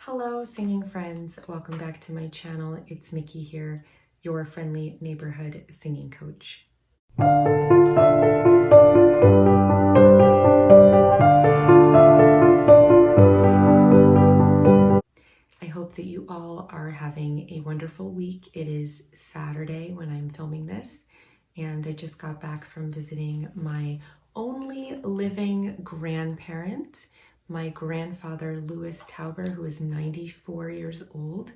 Hello, singing friends. Welcome back to my channel. It's Mickey here, your friendly neighborhood singing coach. I hope that you all are having a wonderful week. It is Saturday when I'm filming this, and I just got back from visiting my only living grandparent, my grandfather, Louis Tauber, who is 94 years old,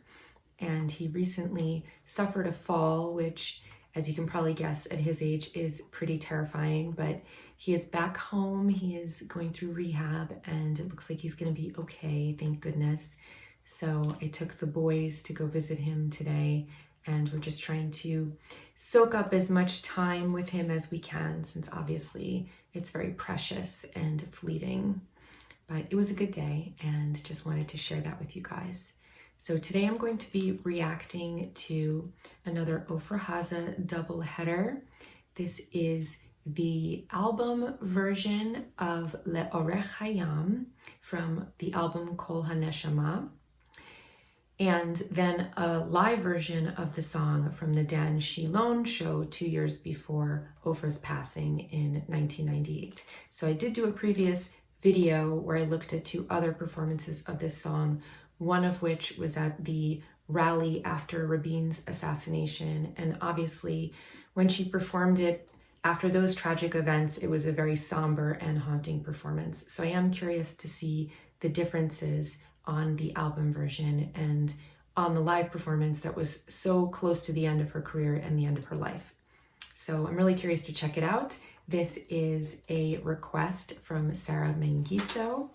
and he recently suffered a fall, which, as you can probably guess, at his age is pretty terrifying, but he is back home. He is going through rehab, and it looks like he's going to be okay, thank goodness. So I took the boys to go visit him today, and we're just trying to soak up as much time with him as we can, since obviously it's very precious and fleeting. But it was a good day, and just wanted to share that with you guys. So today I'm going to be reacting to another Ofra Haza double header. This is the album version of Leorech Ha Yam from the album Kol HaNeshama, and then a live version of the song from the Dan Shilon show 2 years before Ofra's passing in 1998. So I did do a previous video where I looked at two other performances of this song, one of which was at the rally after Rabin's assassination. And obviously when she performed it after those tragic events, it was a very somber and haunting performance. So I am curious to see the differences on the album version and on the live performance that was so close to the end of her career and the end of her life. So I'm really curious to check it out. This is a request from Sarah Mengisto.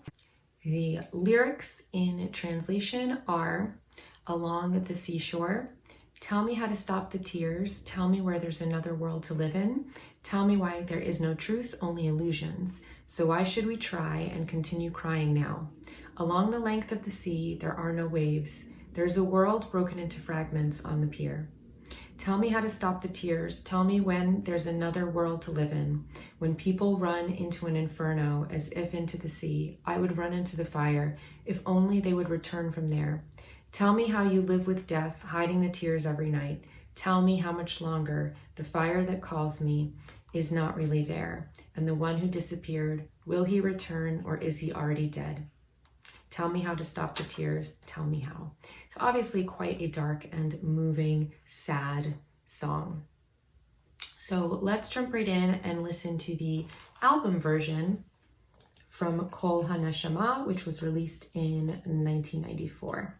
The lyrics in translation are, "Along the seashore, tell me how to stop the tears, tell me where there's another world to live in, tell me why there is no truth, only illusions. So why should we try and continue crying now? Along the length of the sea, there are no waves. There's a world broken into fragments on the pier. Tell me how to stop the tears. Tell me when there's another world to live in. When people run into an inferno as if into the sea, I would run into the fire, if only they would return from there. Tell me how you live with death, hiding the tears every night. Tell me how much longer the fire that calls me is not really there. And the one who disappeared, will he return or is he already dead? Tell me how to stop the tears, tell me how." So obviously quite a dark and moving, sad song. So let's jump right in and listen to the album version from Kol HaNeshama, which was released in 1994.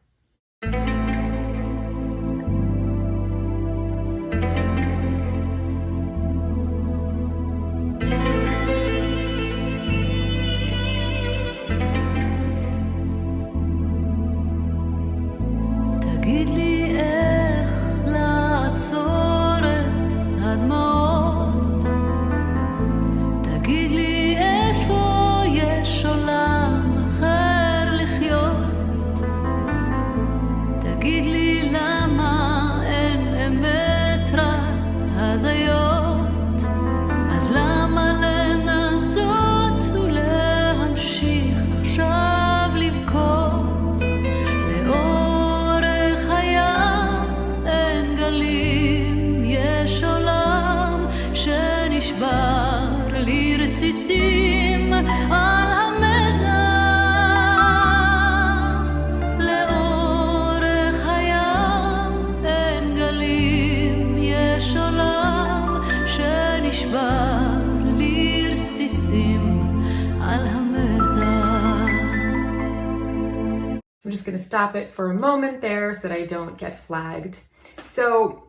I'm just going to stop it for a moment there so that I don't get flagged. So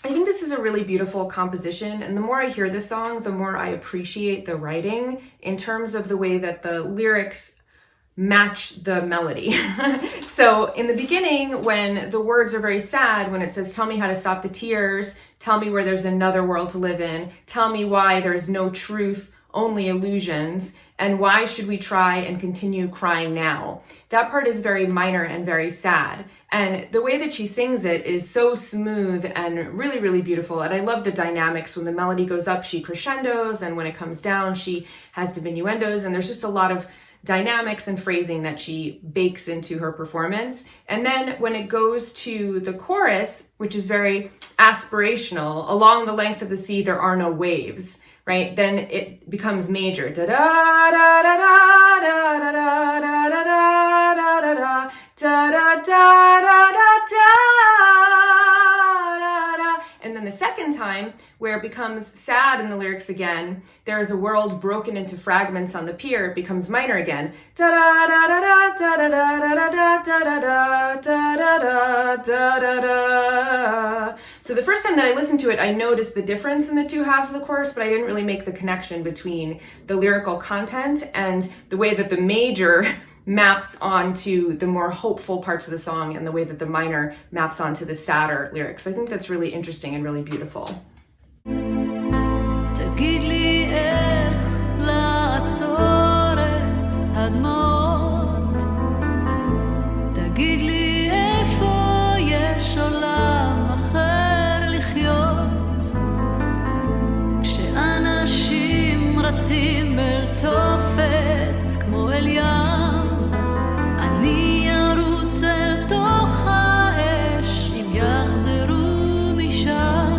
I think this is a really beautiful composition, and the more I hear this song, the more I appreciate the writing in terms of the way that the lyrics match the melody. So in the beginning, when the words are very sad, when it says, "Tell me how to stop the tears, tell me where there's another world to live in, tell me why there's no truth, only illusions, and why should we try and continue crying now?" That part is very minor and very sad. And the way that she sings it is so smooth and really, really beautiful. And I love the dynamics. When the melody goes up, she crescendos, and when it comes down, she has diminuendos. And there's just a lot of dynamics and phrasing that she bakes into her performance. And then when it goes to the chorus, which is very aspirational, along the length of the sea there are no waves, right? Then it becomes major. Da da da da da da da da da da da da da da da da. And then the second time, where it becomes sad in the lyrics again, there is a world broken into fragments on the pier, it becomes minor again. Da da da da da da da da da da da da da da. So the first time that I listened to it, I noticed the difference in the two halves of the chorus, but I didn't really make the connection between the lyrical content and the way that the major maps onto the more hopeful parts of the song and the way that the minor maps onto the sadder lyrics. I think that's really interesting and really beautiful. תגיד לי איך לעצור את הדמעות, תגיד לי איפה יש עולם אחר לחיות, כשאנשים רצים אל תופת כמו אל ים, אני ארוץ אל תוך האש אם יחזרו משם.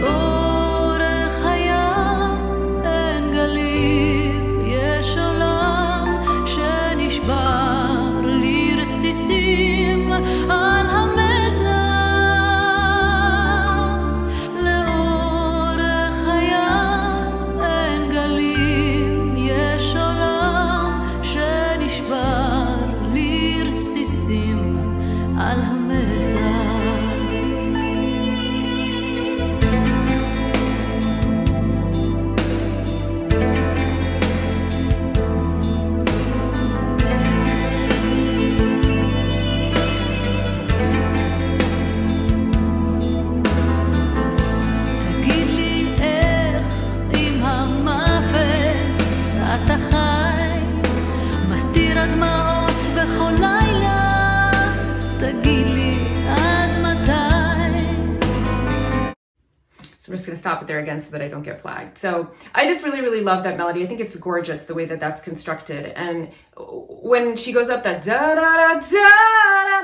לאורך הים אין גלים, יש עולם שנשבר לי רסיסים על המזח. לאורך הים אין גלים, יש עולם שנשבר לי רסיסים על המזח. תגיד לי איך עם המוות אתה חי, מסתיר הדמעות בכל לילה, תגיד לי עד מתי. So I'm just going to stop it there again so that I don't get flagged. So I just really, really love that melody. I think it's gorgeous the way that that's constructed. And when she goes up that da da da da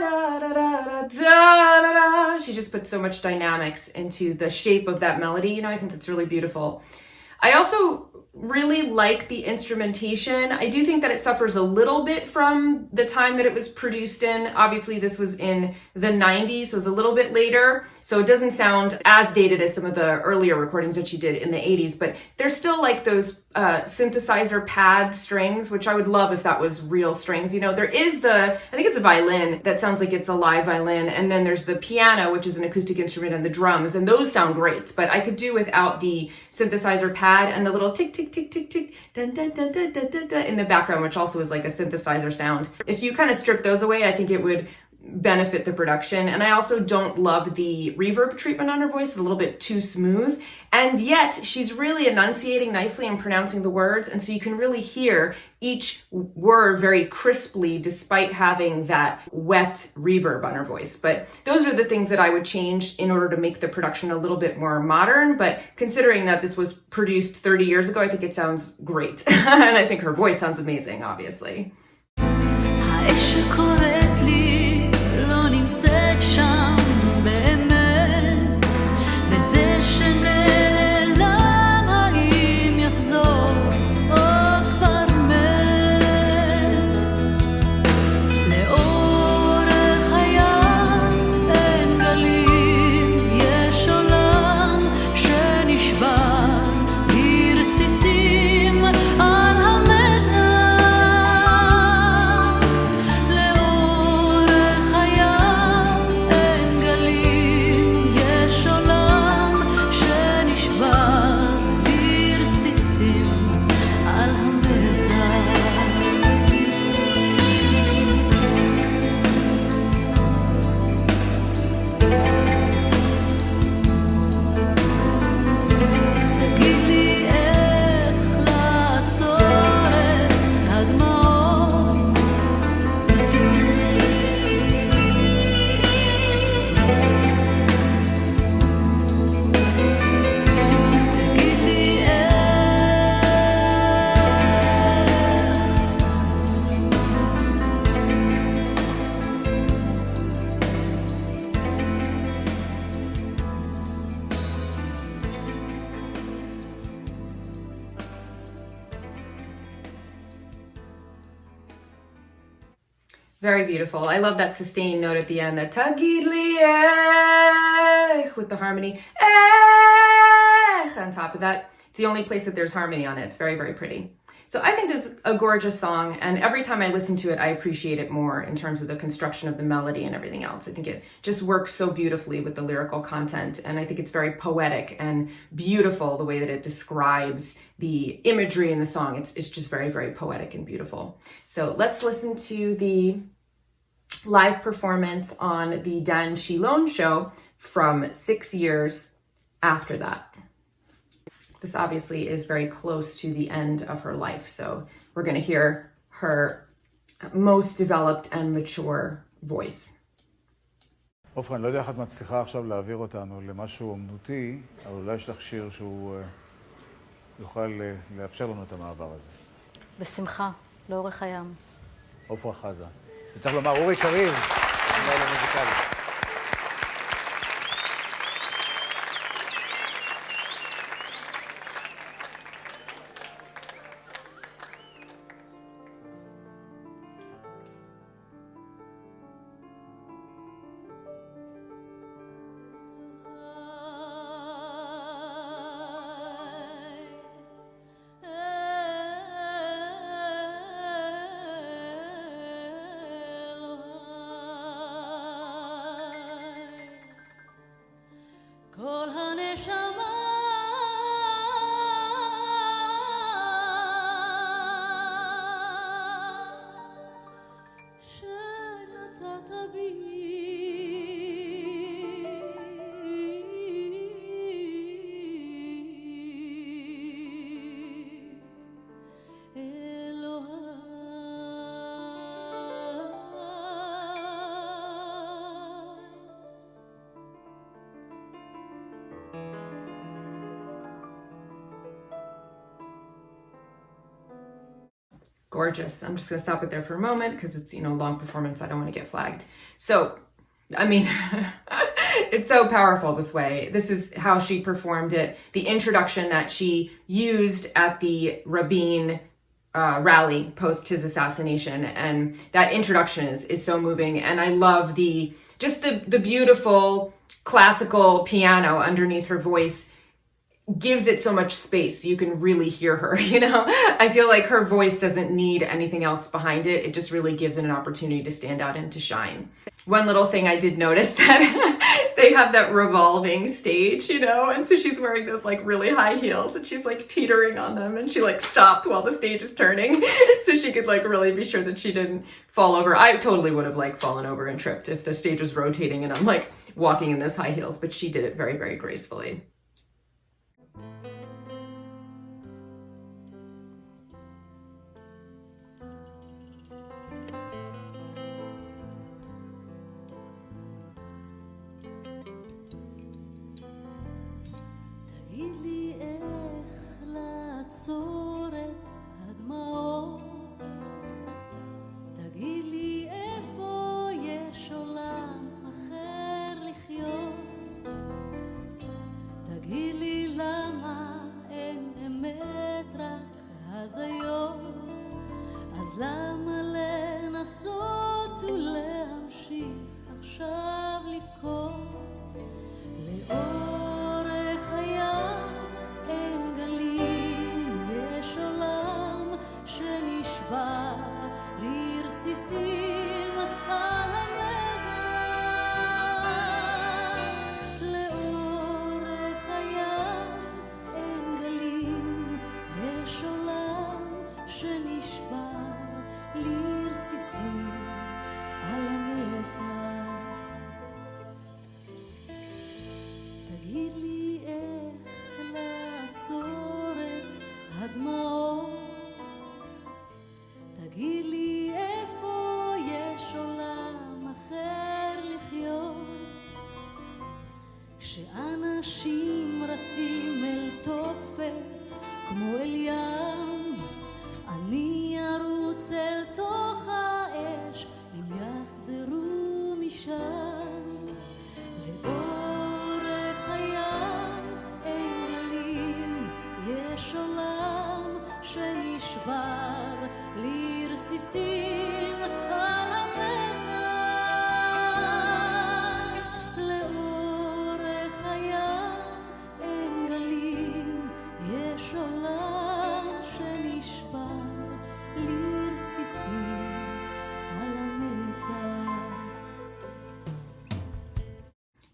da da da da da, she just puts so much dynamics into the shape of that melody. You know, I think that's really beautiful. I also really like the instrumentation. I do think that it suffers a little bit from the time that it was produced in. Obviously, this was in the 90s, so it was a little bit later. So it doesn't sound as dated as some of the earlier recordings that she did in the 80s, but there's still like those synthesizer pad strings, which I would love if that was real strings. You know, there is I think it's a violin that sounds like it's a live violin. And then there's the piano, which is an acoustic instrument, and the drums, and those sound great, but I could do without the synthesizer pad and the little tick, tick, tick, tick, tick, dun, dun, dun, dun, dun, dun, dun, in the background, which also is like a synthesizer sound. If you kind of strip those away, I think it would benefit the production. And I also don't love the reverb treatment on her voice. It's a little bit too smooth. And yet she's really enunciating nicely and pronouncing the words. And so you can really hear each word very crisply despite having that wet reverb on her voice. But those are the things that I would change in order to make the production a little bit more modern. But considering that this was produced 30 years ago, I think it sounds great. And I think her voice sounds amazing, obviously. נמצאת שם באמת, וזה שנעלם האם יחזור או כבר מת. לאורך הים אין גלים, יש עולם שנשבר, רסיסים על המזח. Very beautiful. I love that sustained note at the end, that tagid li with the harmony on top of that. It's the only place that there's harmony on it. It's very, very pretty. So I think this is a gorgeous song, and every time I listen to it, I appreciate it more in terms of the construction of the melody and everything else. I think it just works so beautifully with the lyrical content, and I think it's very poetic and beautiful the way that it describes the imagery in the song. It's just very, very poetic and beautiful. So let's listen to the live performance on the Dan Shilon show from 6 years after that. This obviously is very close to the end of her life, so we're going to hear her most developed and mature voice. עופרה, אני לא יודע איך את מצליחה עכשיו להעביר אותנו למשהו אומנותי, אבל אולי יש לך שיר שהוא יוכל לאפשר לנו את המעבר הזה. בשמחה, לאורך הים. עופרה חזה. וצריך לומר, אורי קריב, המנהל המוזיקלי. כל הנשמה שנתת בי Gorgeous. I'm just going to stop it there for a moment because it's, a long performance. I don't want to get flagged. So, I mean, it's so powerful this way. This is how she performed it. The introduction that she used at the Rabin rally post his assassination, and that introduction is so moving. And I love the beautiful classical piano underneath her voice. Gives it so much space. You can really hear her, I feel like her voice doesn't need anything else behind it. It just really gives it an opportunity to stand out and to shine. One little thing I did notice that they have that revolving stage, and so she's wearing those really high heels and she's teetering on them, and she stopped while the stage is turning so she could really be sure that she didn't fall over. I totally would have fallen over and tripped if the stage was rotating and I'm walking in those high heels, but she did it very, very gracefully. תגיד לי איך לעצור את הדמעות, תגיד לי איפה יש עולם אחר לחיות,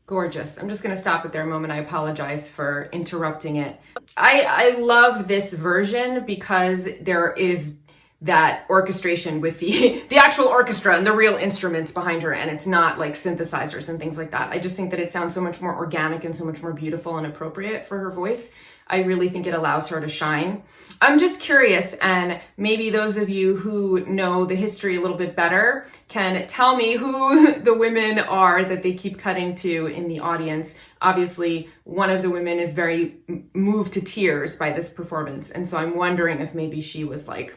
Gorgeous. I'm just going to stop it there a moment. I apologize for interrupting it. I love this version because there is that orchestration with the actual orchestra and the real instruments behind her, and it's not like synthesizers and things like that. I just think that it sounds so much more organic and so much more beautiful and appropriate for her voice. I really think it allows her to shine. I'm just curious, and maybe those of you who know the history a little bit better can tell me who the women are that they keep cutting to in the audience. Obviously, one of the women is very moved to tears by this performance, and so I'm wondering if maybe she was like,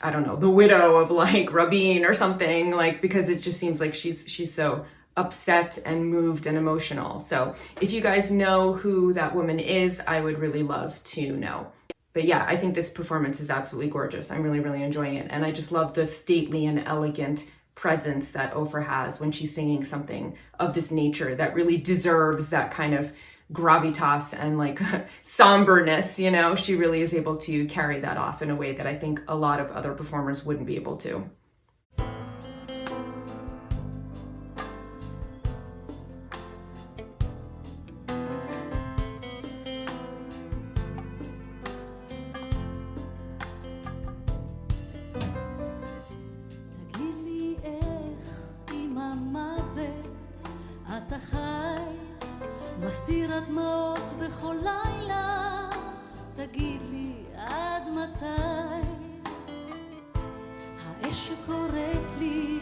I don't know, the widow of like Rabin or something, like, because it just seems like she's so upset and moved and emotional. So if you guys know who that woman is, I would really love to know. But yeah, I think this performance is absolutely gorgeous. I'm really, really enjoying it. And I just love the stately and elegant presence that Ofra has when she's singing something of this nature that really deserves that kind of gravitas and like somberness, you know. She really is able to carry that off in a way that I think a lot of other performers wouldn't be able to. תגיד לי איך עם המוות אתה חי, מסתיר הדמעות בכל לילה, תגיד לי עד מתי האש שקוראת לי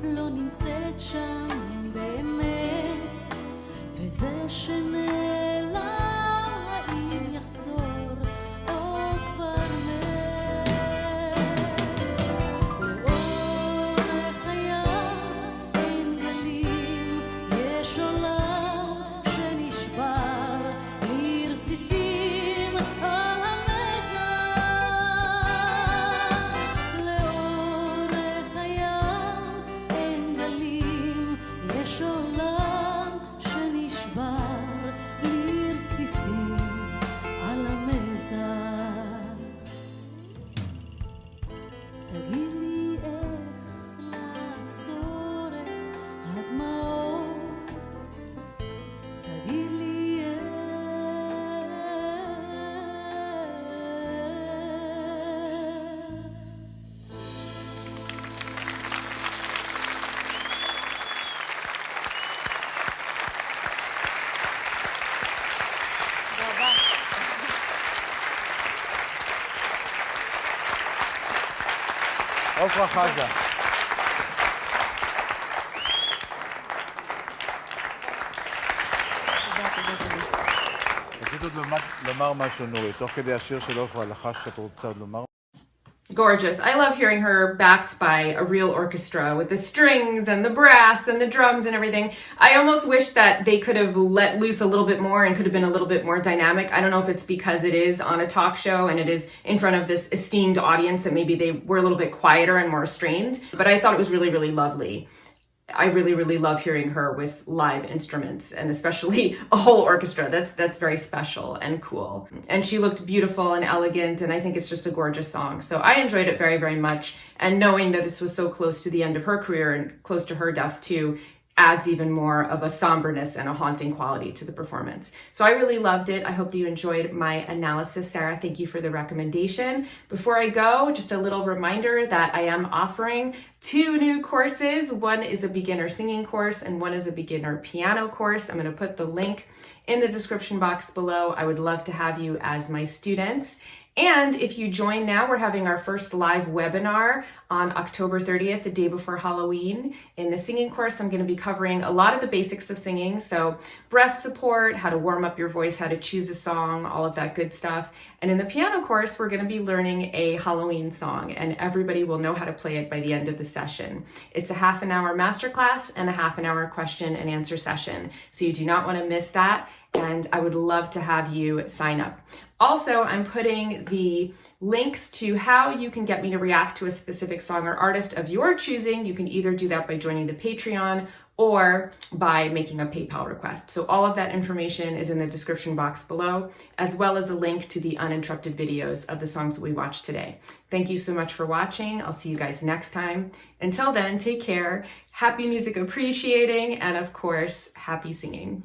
לא נמצאת שם באמת, וזה שנעלם האם יחזור או כבר מת. לאורך הים אין גלים, יש עולם שנשבר לרסיסים על המזח. לאורך הים אין גלים, יש עולם שנשבר לרסיסים על המזח. תגיד לי איך לעצור את הדמעות, תגיד לי איך. עופרה חזה. רצית עוד לומר משהו, נורית, תוך כדי השיר של עופרה לחש שאת רוצה עוד לומר? Gorgeous. I love hearing her backed by a real orchestra with the strings and the brass and the drums and everything. I almost wish that they could have let loose a little bit more and could have been a little bit more dynamic. I don't know if it's because it is on a talk show and it is in front of this esteemed audience that maybe they were a little bit quieter and more restrained, but I thought it was really, really lovely. I really, really love hearing her with live instruments and especially a whole orchestra. That's very special and cool. And she looked beautiful and elegant, and I think it's just a gorgeous song. So I enjoyed it very, very much. And knowing that this was so close to the end of her career and close to her death too, adds even more of a somberness and a haunting quality to the performance. So I really loved it. I hope that you enjoyed my analysis. Sarah, thank you for the recommendation. Before I go, just a little reminder that I am offering 2 new courses. One is a beginner singing course and one is a beginner piano course. I'm going to put the link in the description box below. I would love to have you as my students. And if you join now, we're having our first live webinar on October 30th, the day before Halloween. In the singing course, I'm going to be covering a lot of the basics of singing. So breath support, how to warm up your voice, how to choose a song, all of that good stuff. And in the piano course, we're going to be learning a Halloween song, and everybody will know how to play it by the end of the session. It's a half-an-hour masterclass and a half-an-hour question and answer session. So you do not want to miss that. And I would love to have you sign up. Also, I'm putting the links to how you can get me to react to a specific song or artist of your choosing. You can either do that by joining the Patreon or by making a PayPal request. So all of that information is in the description box below, as well as a link to the uninterrupted videos of the songs that we watched today. Thank you so much for watching. I'll see you guys next time. Until then, take care, happy music appreciating, and of course, happy singing.